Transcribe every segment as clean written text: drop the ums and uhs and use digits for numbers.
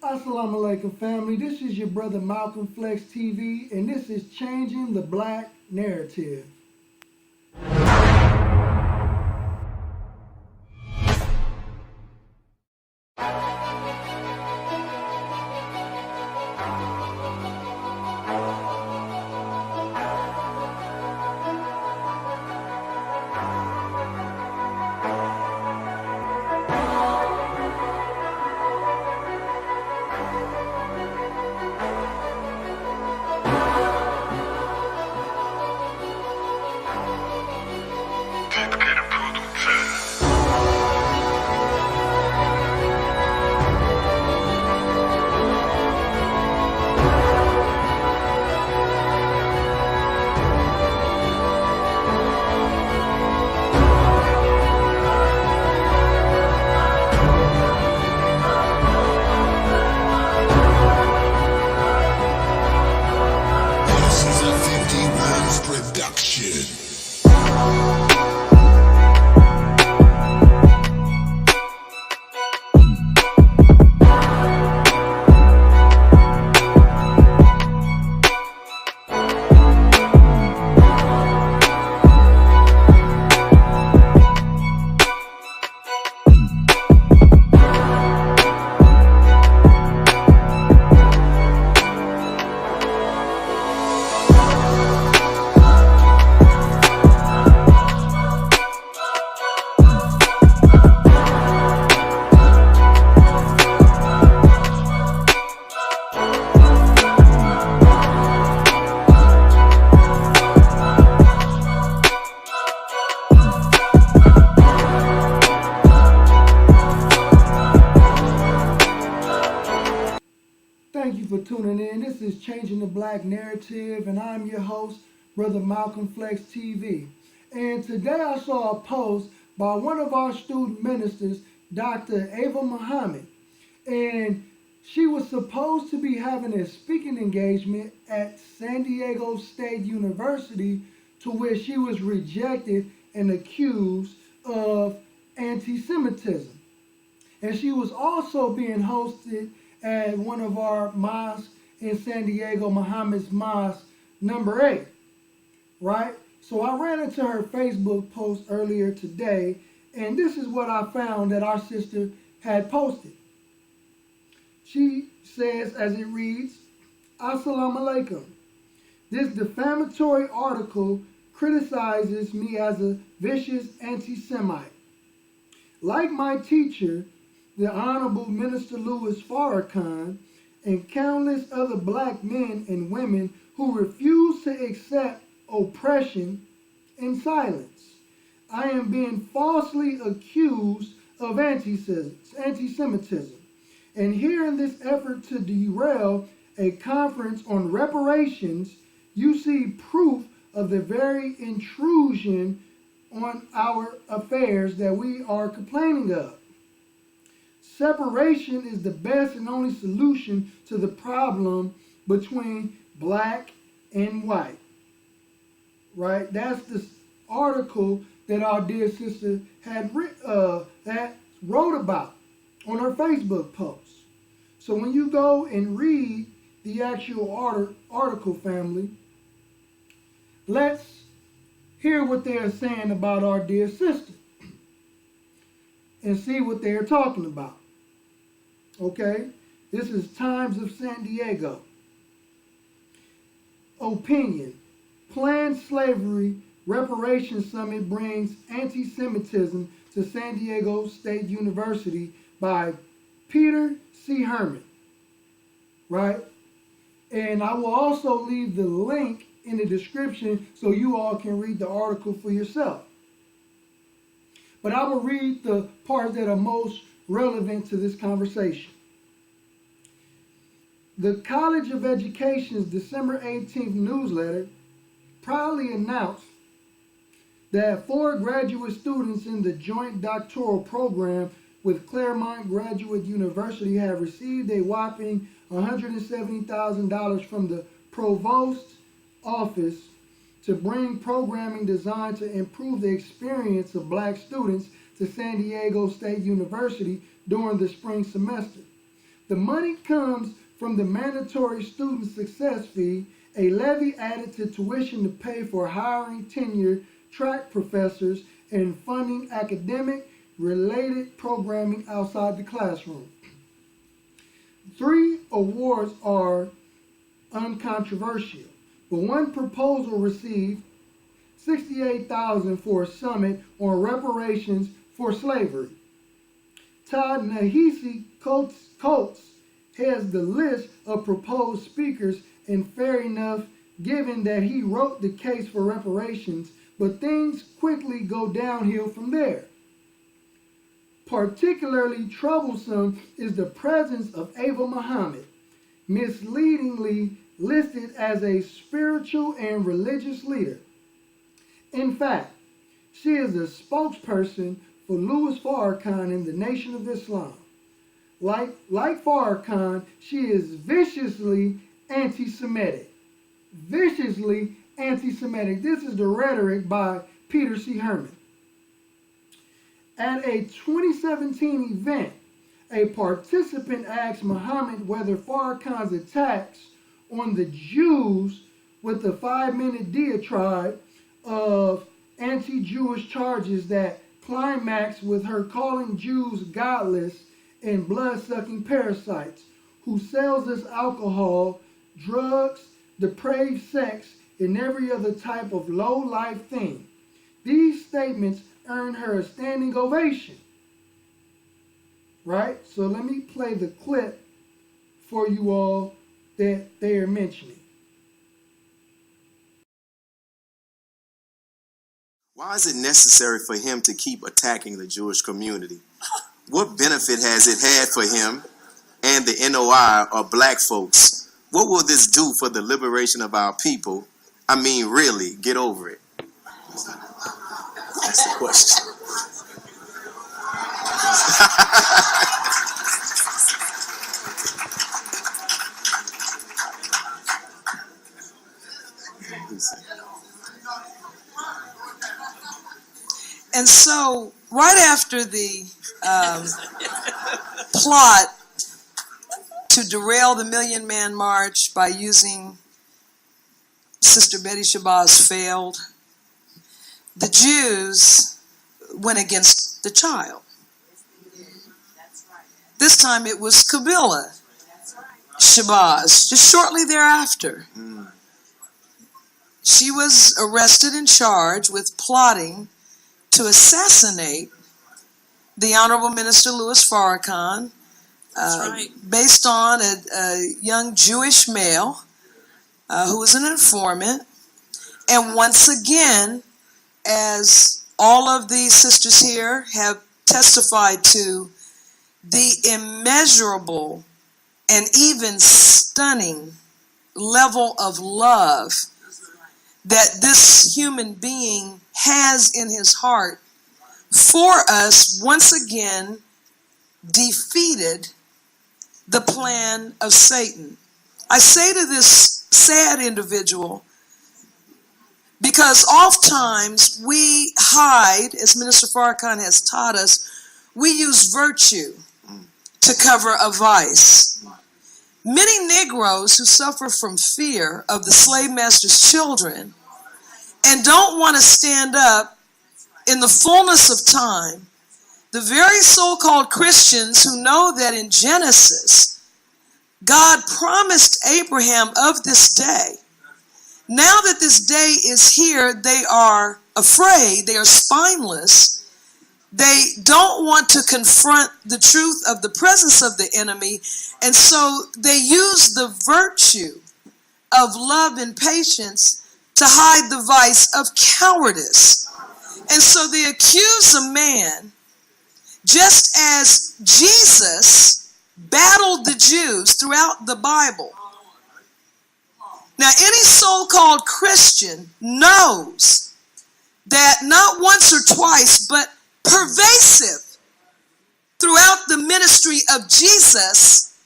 Assalamu alaikum family, this is your brother Malcolm Flex TV and this is Changing the Black Narrative. Thank you for tuning in. This is Changing the Black Narrative and I'm your host, Brother Malcolm Flex TV. And today I saw a post by one of our student ministers, Dr. Ava Muhammad. And she was supposed to be having a speaking engagement at San Diego State University, to where she was rejected and accused of anti-Semitism. And she was also being hosted at one of our mosques in San Diego, Muhammad's Mosque, number 8, right? So I ran into her Facebook post earlier today, and this is what I found that our sister had posted. She says, as it reads, Assalamu alaikum. This defamatory article criticizes me as a vicious anti-Semite. Like my teacher, the Honorable Minister Louis Farrakhan, and countless other black men and women who refuse to accept oppression in silence, I am being falsely accused of anti-Semitism. And here in this effort to derail a conference on reparations, you see proof of the very intrusion on our affairs that we are complaining of. Separation is the best and only solution to the problem between black and white. Right? That's the article that our dear sister had wrote about on her Facebook post. So when you go and read the actual article, family, let's hear what they're saying about our dear sister and see what they're talking about. Okay, this is Times of San Diego. Opinion: Planned Slavery Reparation Summit brings anti-Semitism to San Diego State University by Peter C. Herman. Right? And I will also leave the link in the description so you all can read the article for yourself. But I will read the parts that are most relevant to this conversation. The College of Education's December 18th newsletter proudly announced that 4 graduate students in the joint doctoral program with Claremont Graduate University have received a whopping $170,000 from the provost's office to bring programming designed to improve the experience of black students to San Diego State University during the spring semester. The money comes from the mandatory student success fee, a levy added to tuition to pay for hiring tenured track professors and funding academic related programming outside the classroom. 3 awards are uncontroversial, but one proposal received $68,000 for a summit on reparations for slavery. Ta-Nehisi Coates has the list of proposed speakers, and fair enough given that he wrote the case for reparations, but things quickly go downhill from there. Particularly troublesome is the presence of Ava Muhammad, misleadingly listed as a spiritual and religious leader. In fact, she is a spokesperson for Louis Farrakhan in the Nation of Islam. Like Farrakhan, she is viciously anti-Semitic. Viciously anti-Semitic. This is the rhetoric by Peter C. Herman. At a 2017 event, a participant asked Muhammad whether Farrakhan's attacks on the Jews with the 5-minute diatribe of anti-Jewish charges that climaxed with her calling Jews godless and blood-sucking parasites who sells us alcohol, drugs, depraved sex, and every other type of low-life thing. These statements earned her a standing ovation. Right? So let me play the clip for you all that they are mentioning. Why is it necessary for him to keep attacking the Jewish community? What benefit has it had for him and the NOI or black folks? What will this do for the liberation of our people? I mean, really, get over it. That's the question. And so, right after the plot to derail the Million Man March by using Sister Betty Shabazz failed, the Jews went against the child. This time it was Kabila Shabazz, just shortly thereafter. She was arrested and charged with plotting to assassinate the Honorable Minister Louis Farrakhan, based on a young Jewish male who was an informant. And once again, as all of the sisters here have testified to, the immeasurable and even stunning level of love that this human being has in his heart for us, once again defeated the plan of Satan. I say to this sad individual, because oftentimes we hide, as Minister Farrakhan has taught us, we use virtue to cover a vice. Many Negroes who suffer from fear of the slave master's children and don't want to stand up in the fullness of time, the very so-called Christians who know that in Genesis, God promised Abraham of this day. Now that this day is here, they are afraid, they are spineless. They don't want to confront the truth of the presence of the enemy, and so they use the virtue of love and patience to hide the vice of cowardice. And so they accuse a man, just as Jesus battled the Jews throughout the Bible. Now, any so-called Christian knows that not once or twice, but pervasive throughout the ministry of Jesus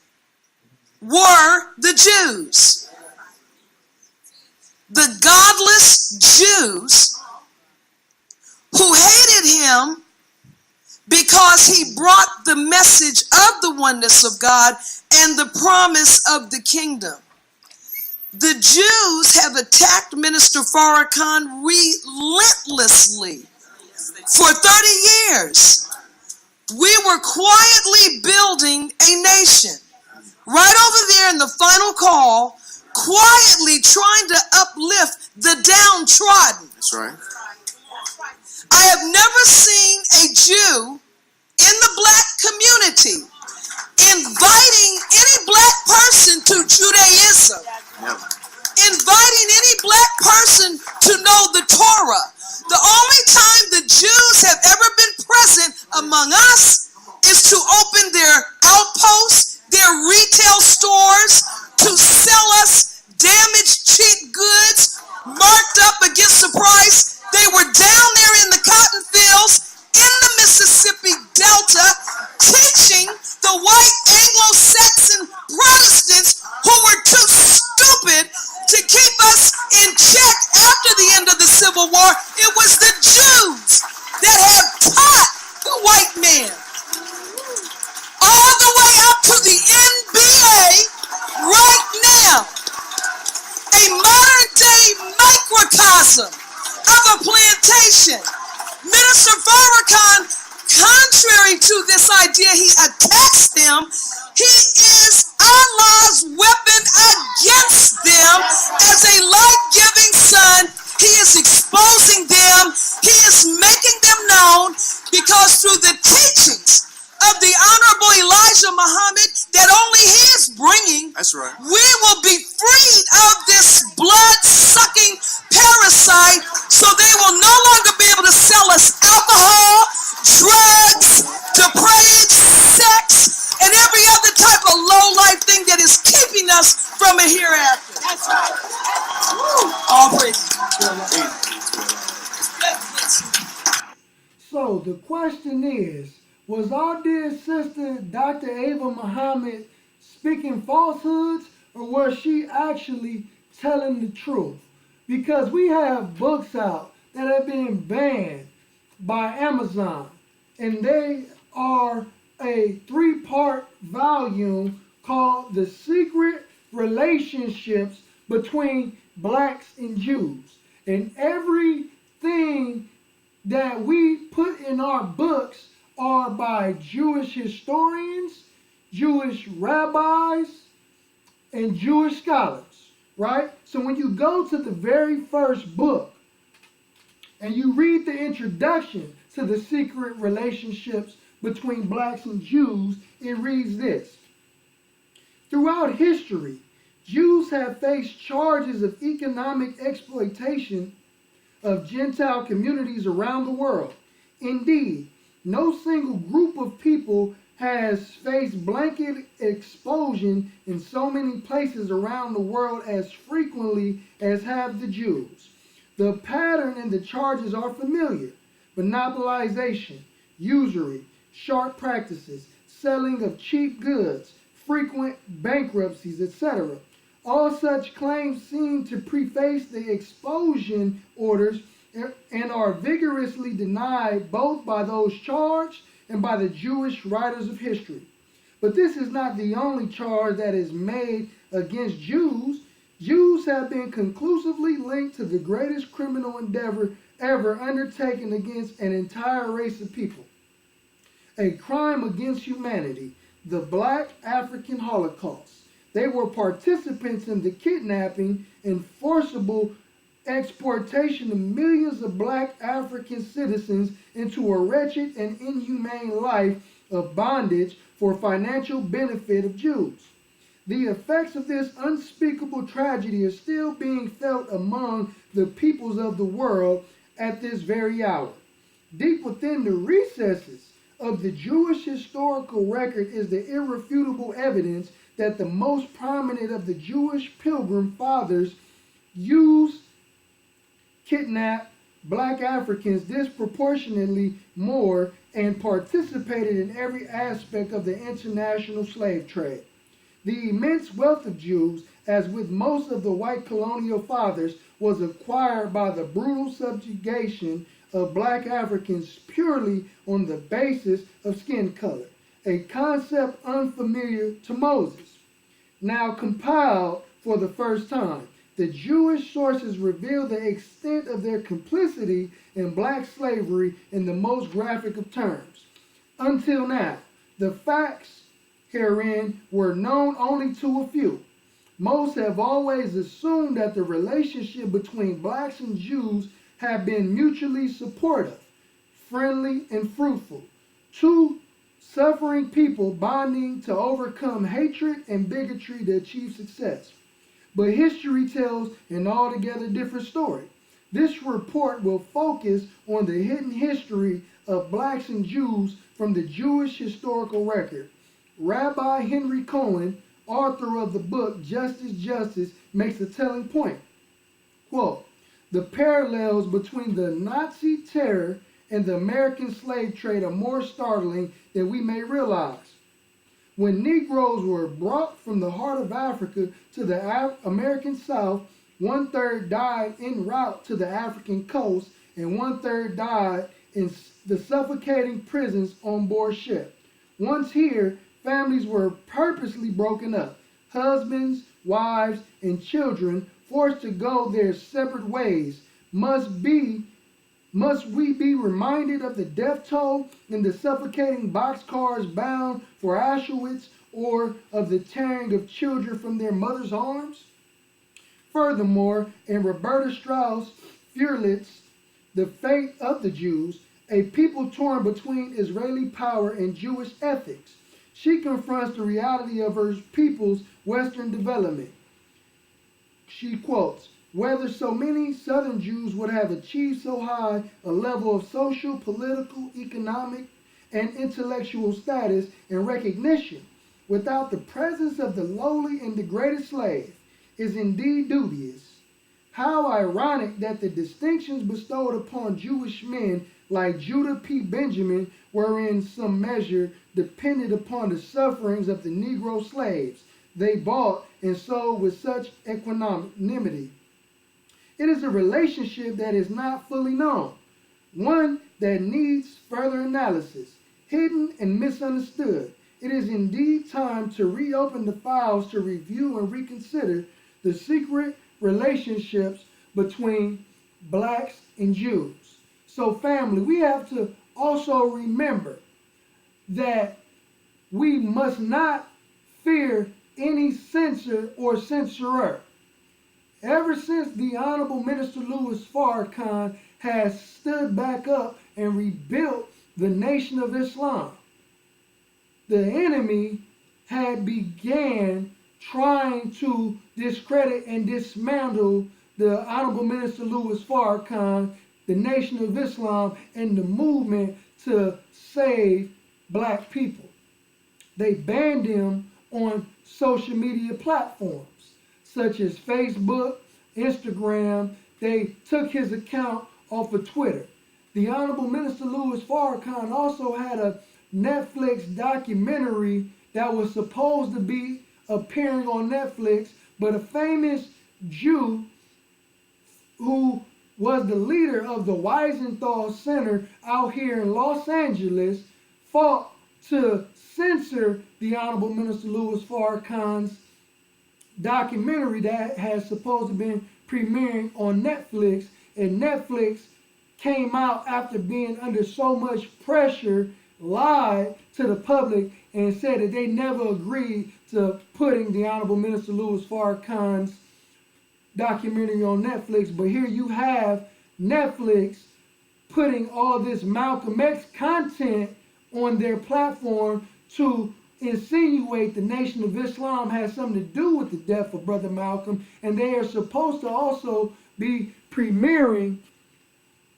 were the Jews. The godless Jews who hated him because because he brought the message of the oneness of God and the promise of the kingdom. The Jews have attacked Minister Farrakhan relentlessly for 30 years. We were quietly building a nation. Right over there in the final call, quietly trying to uplift the downtrodden. That's right. I have never seen a Jew in the black community inviting any black person to Judaism, Never. inviting any black person to know the Torah. The only time the Jews have ever been present among us is to open their outposts, their retail stores, to sell us damaged cheap goods marked up against the price. They were down there in the cotton fields in the Mississippi Delta teaching the white Anglo-Saxon Protestants who were too stupid to keep us in check after the end of the Civil War. It was the Jews that have taught the white man all the way up to the NBA right now. A modern day microcosm of a plantation. Minister Farrakhan, contrary to this idea, he attacks them. He is Allah's weapon against them as a light-giving son. He is exposing them. He is making them known because through the teachings of the Honorable Elijah Muhammad that only he is bringing, That's right. we will be freed of this blood-sucking parasite, so they will no longer be able to sell us alcohol, drugs, depraved sex, and every other type of low-life thing that is keeping us from a hereafter. That's right. All praise. So the question is, was our dear sister Dr. Ava Muhammad speaking falsehoods, or was she actually telling the truth? Because we have books out that have been banned by Amazon, and they are a 3-part volume called The Secret Relationships Between Blacks and Jews. And everything that we put in our books are by Jewish historians, Jewish rabbis, and Jewish scholars, right? So when you go to the very first book and you read the introduction to the secret relationships between blacks and Jews, it reads this: throughout history, Jews have faced charges of economic exploitation of Gentile communities around the world. Indeed, no single group of people has faced blanket expulsion in so many places around the world as frequently as have the Jews. The pattern and the charges are familiar: monopolization, usury, sharp practices, selling of cheap goods, frequent bankruptcies, etc. All such claims seem to preface the expulsion orders and are vigorously denied both by those charged and by the Jewish writers of history. But this is not the only charge that is made against Jews. Jews have been conclusively linked to the greatest criminal endeavor ever undertaken against an entire race of people. A crime against humanity, the Black African Holocaust. They were participants in the kidnapping and forcible exportation of millions of black African citizens into a wretched and inhumane life of bondage for financial benefit of Jews. The effects of this unspeakable tragedy are still being felt among the peoples of the world at this very hour. Deep within the recesses of the Jewish historical record is the irrefutable evidence that the most prominent of the Jewish pilgrim fathers used, kidnapped black Africans disproportionately more and participated in every aspect of the international slave trade. The immense wealth of Jews, as with most of the white colonial fathers, was acquired by the brutal subjugation of black Africans purely on the basis of skin color, a concept unfamiliar to Moses. Now compiled for the first time, the Jewish sources reveal the extent of their complicity in black slavery in the most graphic of terms. Until now, the facts herein were known only to a few. Most have always assumed that the relationship between blacks and Jews have been mutually supportive, friendly, and fruitful. Two suffering people bonding to overcome hatred and bigotry to achieve success. But history tells an altogether different story. This report will focus on the hidden history of blacks and Jews from the Jewish historical record. Rabbi Henry Cohen, author of the book Justice, Justice, makes a telling point. Quote, the parallels between the Nazi terror and the American slave trade are more startling than we may realize. When Negroes were brought from the heart of Africa to the American South, 1/3 died en route to the African coast, and 1/3 died in the suffocating prisons on board ship. Once here, families were purposely broken up. Husbands, wives, and children forced to go their separate ways. Must we be reminded of the death toll in the suffocating boxcars bound for Auschwitz, or of the tearing of children from their mother's arms? Furthermore, in Roberta Strauss' Fürlitz, The Fate of the Jews, a people torn between Israeli power and Jewish ethics, she confronts the reality of her people's Western development. She quotes, whether so many Southern Jews would have achieved so high a level of social, political, economic, and intellectual status and recognition without the presence of the lowly and degraded slave is indeed dubious. How ironic that the distinctions bestowed upon Jewish men like Judah P. Benjamin were in some measure dependent upon the sufferings of the Negro slaves they bought and sold with such equanimity. It is a relationship that is not fully known, one that needs further analysis, hidden and misunderstood. It is indeed time to reopen the files to review and reconsider the secret relationships between blacks and Jews. So family, we have to also remember that we must not fear any censor or censorer. Ever since the Honorable Minister Louis Farrakhan has stood back up and rebuilt the Nation of Islam, the enemy had began trying to discredit and dismantle the Honorable Minister Louis Farrakhan, the Nation of Islam, and the movement to save black people. They banned him on social media platforms such as Facebook, Instagram. They took his account off of Twitter. The Honorable Minister Louis Farrakhan also had a Netflix documentary that was supposed to be appearing on Netflix, but a famous Jew who was the leader of the Wiesenthal Center out here in Los Angeles fought to censor the Honorable Minister Louis Farrakhan's documentary that has supposed to been premiering on Netflix, and Netflix came out after being under so much pressure, lied to the public and said that they never agreed to putting the Honorable Minister Louis Farrakhan's documentary on Netflix. But here you have Netflix putting all this Malcolm X content on their platform to insinuate the Nation of Islam has something to do with the death of Brother Malcolm, and they are supposed to also be premiering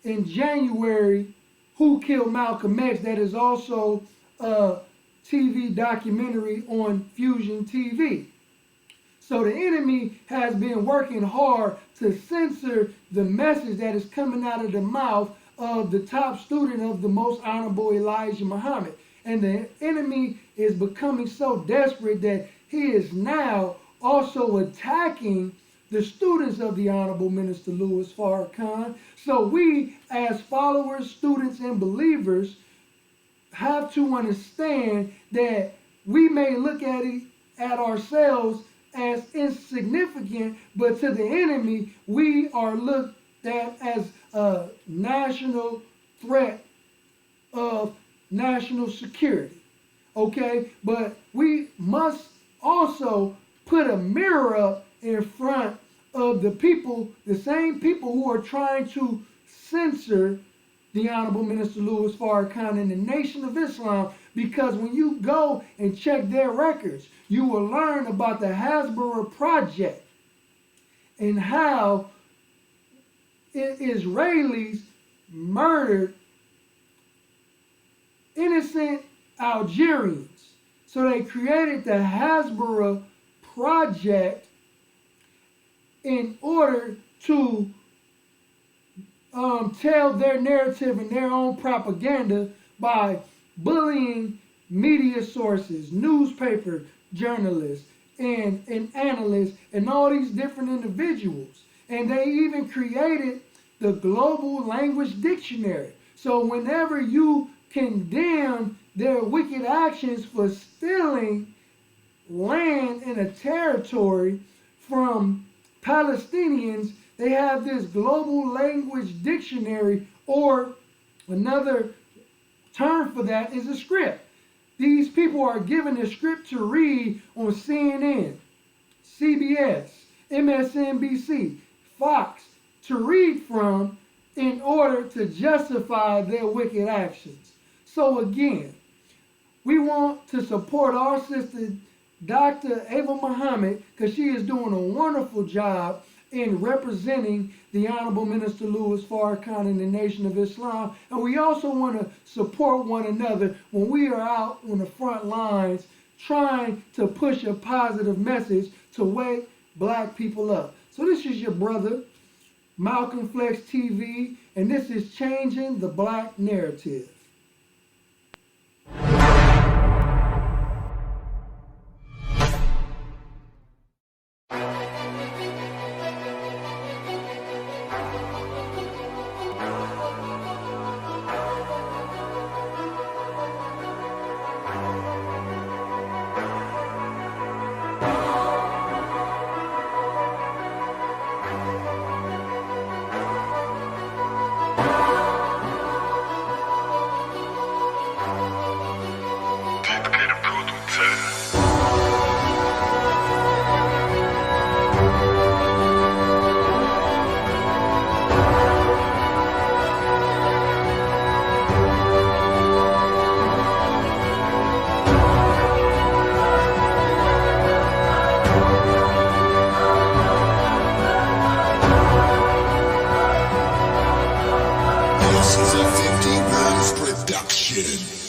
in January Who Killed Malcolm X. That is also a TV documentary on Fusion TV. So the enemy has been working hard to censor the message that is coming out of the mouth of the top student of the Most Honorable Elijah Muhammad. And the enemy is becoming so desperate that he is now also attacking the students of the Honorable Minister Louis Farrakhan. So we, as followers, students, and believers, have to understand that we may look at ourselves as insignificant, but to the enemy, we are looked at as a national threat of national security. Okay, but we must also put a mirror up in front of the people, the same people who are trying to censor the Honorable Minister Louis Farrakhan and the Nation of Islam, because when you go and check their records, you will learn about the Hasbara Project and how Israelis murdered innocent Algerians. So they created the Hasbara Project in order to tell their narrative and their own propaganda by bullying media sources, newspaper journalists, and analysts, and all these different individuals. And they even created the Global Language Dictionary. So whenever you condemn their wicked actions for stealing land in a territory from Palestinians, they have this Global Language Dictionary, or another term for that is a script. These people are given a script to read on CNN, CBS, MSNBC, Fox, to read from in order to justify their wicked actions. So again, we want to support our sister, Dr. Ava Muhammad, because she is doing a wonderful job in representing the Honorable Minister Louis Farrakhan and the Nation of Islam. And we also want to support one another when we are out on the front lines trying to push a positive message to wake black people up. So this is your brother, Malcolm Flex TV, and this is Changing the Black Narrative. This is a 50 Rounds production.